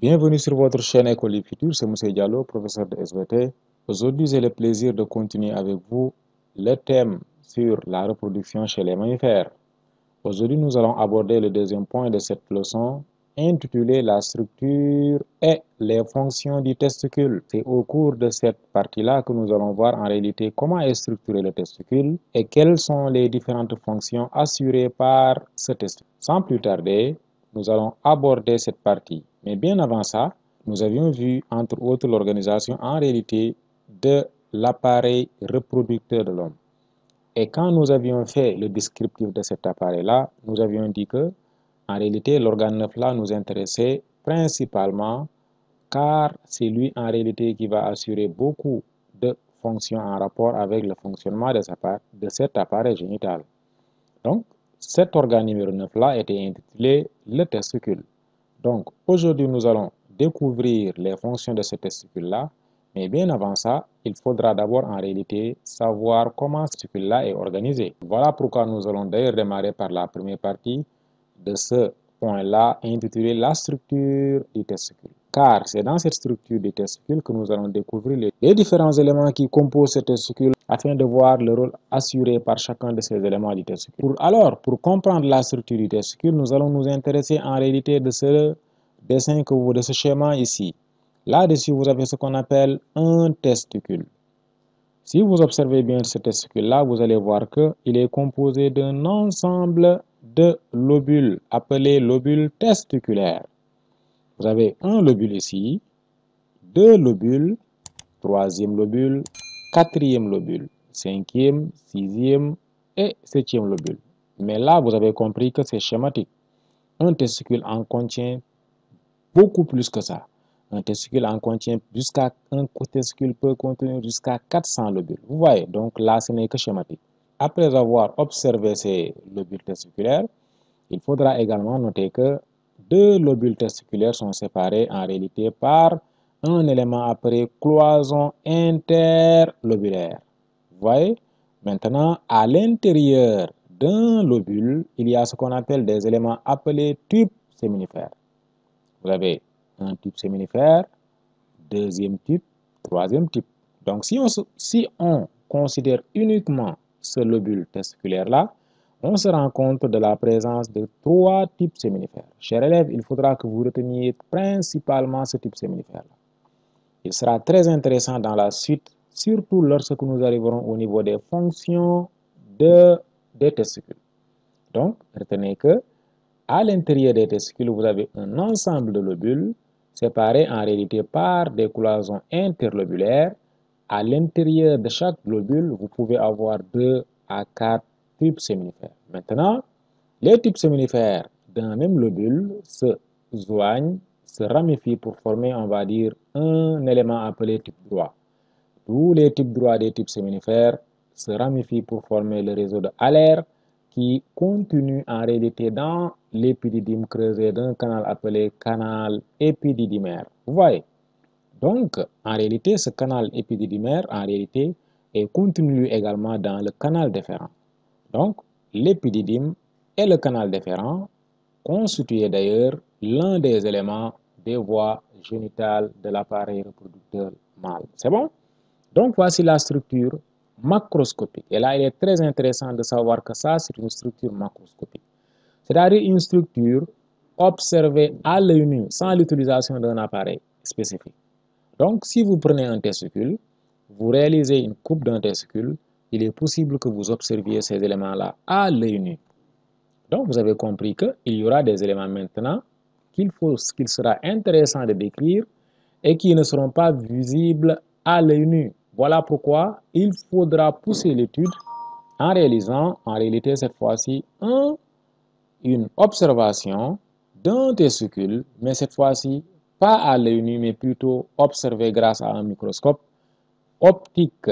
Bienvenue sur votre chaîne École du Futur, c'est Moussa Diallo, professeur de SVT. Aujourd'hui, j'ai le plaisir de continuer avec vous le thème sur la reproduction chez les mammifères. Aujourd'hui, nous allons aborder le deuxième point de cette leçon, intitulé La structure et les fonctions du testicule. C'est au cours de cette partie-là que nous allons voir en réalité comment est structuré le testicule et quelles sont les différentes fonctions assurées par ce testicule. Sans plus tarder, nous allons aborder cette partie. Mais bien avant ça, nous avions vu entre autres l'organisation en réalité de l'appareil reproducteur de l'homme. Et quand nous avions fait le descriptif de cet appareil-là, nous avions dit que, en réalité, l'organe 9 là nous intéressait principalement car c'est lui en réalité qui va assurer beaucoup de fonctions en rapport avec le fonctionnement de cet appareil génital. Donc, cet organe numéro 9 là était intitulé le testicule. Donc, aujourd'hui, nous allons découvrir les fonctions de ce testicule-là. Mais bien avant ça, il faudra d'abord en réalité savoir comment ce testicule-là est organisé. Voilà pourquoi nous allons d'ailleurs démarrer par la première partie de ce point-là intitulé la structure du testicule. Car c'est dans cette structure du testicule que nous allons découvrir les différents éléments qui composent ce testicule afin de voir le rôle assuré par chacun de ces éléments du testicule. Pour comprendre la structure du testicule, nous allons nous intéresser en réalité de ce dessin de ce schéma ici. Là-dessus, vous avez ce qu'on appelle un testicule. Si vous observez bien ce testicule-là, vous allez voir qu'il est composé d'un ensemble de lobules appelés lobules testiculaires. Vous avez un lobule ici, deux lobules, troisième lobule, quatrième lobule, cinquième, sixième et septième lobule. Mais là, vous avez compris que c'est schématique. Un testicule en contient beaucoup plus que ça. Un testicule en contient un testicule peut contenir jusqu'à 400 lobules. Vous voyez, donc là, ce n'est que schématique. Après avoir observé ces lobules testiculaires, il faudra également noter que deux lobules testiculaires sont séparés en réalité par un élément appelé cloison interlobulaire. Vous voyez? Maintenant, à l'intérieur d'un lobule, il y a ce qu'on appelle des éléments appelés tubes séminifères. Vous avez un tube séminifère, deuxième tube, troisième tube. Donc, si on considère uniquement ce lobule testiculaire-là, on se rend compte de la présence de trois types séminifères. Chers élèves, il faudra que vous reteniez principalement ce type séminifère-là. Il sera très intéressant dans la suite, surtout lorsque nous arriverons au niveau des fonctions des testicules. Donc, retenez que à l'intérieur des testicules, vous avez un ensemble de lobules séparés en réalité par des cloisons interlobulaires. À l'intérieur de chaque lobule, vous pouvez avoir 2 à 4 tubes séminifères. Maintenant, les tubes séminifères d'un même lobule se joignent, se ramifient pour former, on va dire, un élément appelé tube droit. Tous les tubes droits des tubes séminifères se ramifient pour former le réseau de Haller qui continue en réalité dans l'épididyme creusé d'un canal appelé canal épididymaire. Vous voyez? Donc, en réalité, ce canal épididymaire, en réalité, est contenu également dans le canal déférent. Donc, l'épididyme et le canal déférent constituent d'ailleurs l'un des éléments des voies génitales de l'appareil reproducteur mâle. C'est bon? Donc, voici la structure macroscopique. Et là, il est très intéressant de savoir que ça, c'est une structure macroscopique. C'est-à-dire une structure observée à l'œil nu, sans l'utilisation d'un appareil spécifique. Donc, si vous prenez un testicule, vous réalisez une coupe d'un testicule, il est possible que vous observiez ces éléments-là à l'œil nu. Donc, vous avez compris qu'il y aura des éléments maintenant qu'il sera intéressant de décrire et qui ne seront pas visibles à l'œil nu. Voilà pourquoi il faudra pousser l'étude en réalisant, en réalité cette fois-ci, une observation d'un testicule, mais cette fois-ci, pas à l'œil nu, mais plutôt observé grâce à un microscope optique